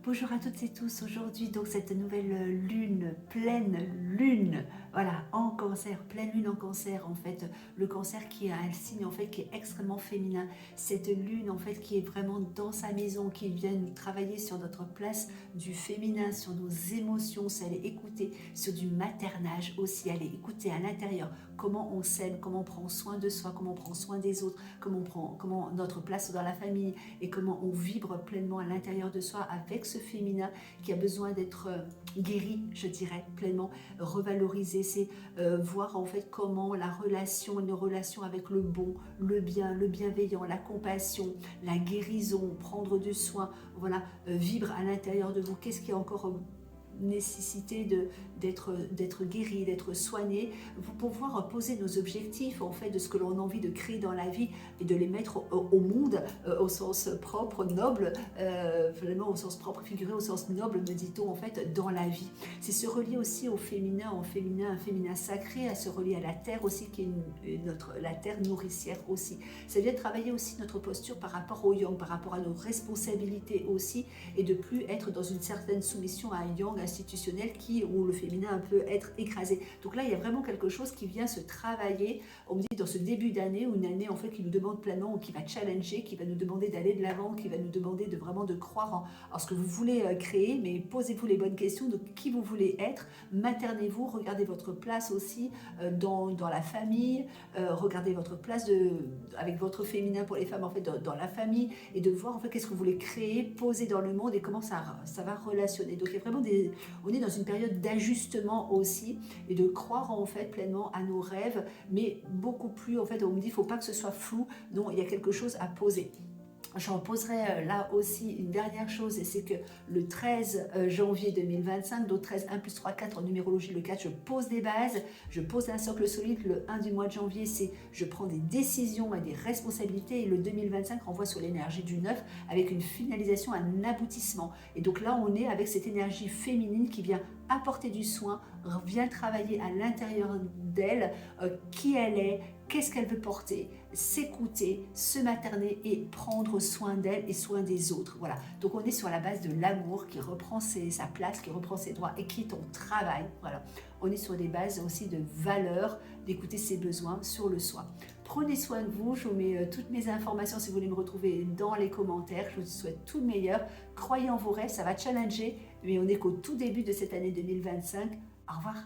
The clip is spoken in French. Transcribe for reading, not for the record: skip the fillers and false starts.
Bonjour à toutes et tous, aujourd'hui donc cette nouvelle lune, pleine lune, voilà, en cancer, pleine lune en cancer en fait, le cancer qui a un signe en fait qui est extrêmement féminin, cette lune en fait qui est vraiment dans sa maison, qui vient nous travailler sur notre place du féminin, sur nos émotions, c'est aller écouter sur du maternage aussi, aller écouter à l'intérieur comment on s'aime, comment on prend soin de soi, comment on prend soin des autres, comment notre place dans la famille et comment on vibre pleinement à l'intérieur de soi avec ce féminin qui a besoin d'être guéri, je dirais, pleinement revalorisé. C'est voir en fait comment la relation, une relation avec le bon, le bien, le bienveillant, la compassion, la guérison, prendre du soin, voilà, vibre à l'intérieur de vous. Qu'est-ce qui est encore nécessité d'être guéri, d'être soigné, pour pouvoir poser nos objectifs en fait de ce que l'on a envie de créer dans la vie et de les mettre au monde au sens propre, noble, vraiment au sens propre, figuré au sens noble, me dit-on en fait, dans la vie. C'est se relier aussi au féminin, un féminin sacré, à se relier à la terre aussi, qui est la terre nourricière aussi. Ça vient travailler aussi notre posture par rapport au yang, par rapport à nos responsabilités aussi, et de plus être dans une certaine soumission à un yang institutionnel où le féminin peut être écrasé. Donc là, il y a vraiment quelque chose qui vient se travailler, on me dit dans ce début d'année, ou une année en fait qui nous demande pleinement, ou qui va challenger, qui va nous demander d'aller de l'avant, qui va nous demander de vraiment de croire en ce que vous voulez créer, mais posez-vous les bonnes questions de qui vous voulez être, maternez-vous, regardez votre place aussi dans la famille, regardez votre place avec votre féminin pour les femmes en fait dans la famille, et de voir en fait qu'est-ce que vous voulez créer, poser dans le monde et comment ça va relationner. Donc il y a vraiment on est dans une période d'ajustement aussi et de croire en fait pleinement à nos rêves, mais beaucoup plus en fait, on me dit il ne faut pas que ce soit flou, non, il y a quelque chose à poser. J'en poserai là aussi une dernière chose, et c'est que le 13 janvier 2025, donc 13, 1 plus 3, 4 en numérologie, le 4, je pose des bases, je pose un socle solide. Le 1 du mois de janvier, c'est je prends des décisions et des responsabilités, et le 2025 renvoie sur l'énergie du 9 avec une finalisation, un aboutissement. Et donc là, on est avec cette énergie féminine qui vient apporter du soin, vient travailler à l'intérieur d'elle, qui elle est, qu'est-ce qu'elle veut porter, s'écouter, se materner et prendre soin d'elle et soin des autres. Voilà. Donc on est sur la base de l'amour qui reprend sa place, qui reprend ses droits et qui est ton travail. Voilà. On est sur des bases aussi de valeurs, d'écouter ses besoins sur le soi. Prenez soin de vous. Je vous mets toutes mes informations si vous voulez me retrouver dans les commentaires. Je vous souhaite tout le meilleur. Croyez en vos rêves, ça va challenger, mais on est qu'au tout début de cette année 2025. Au revoir.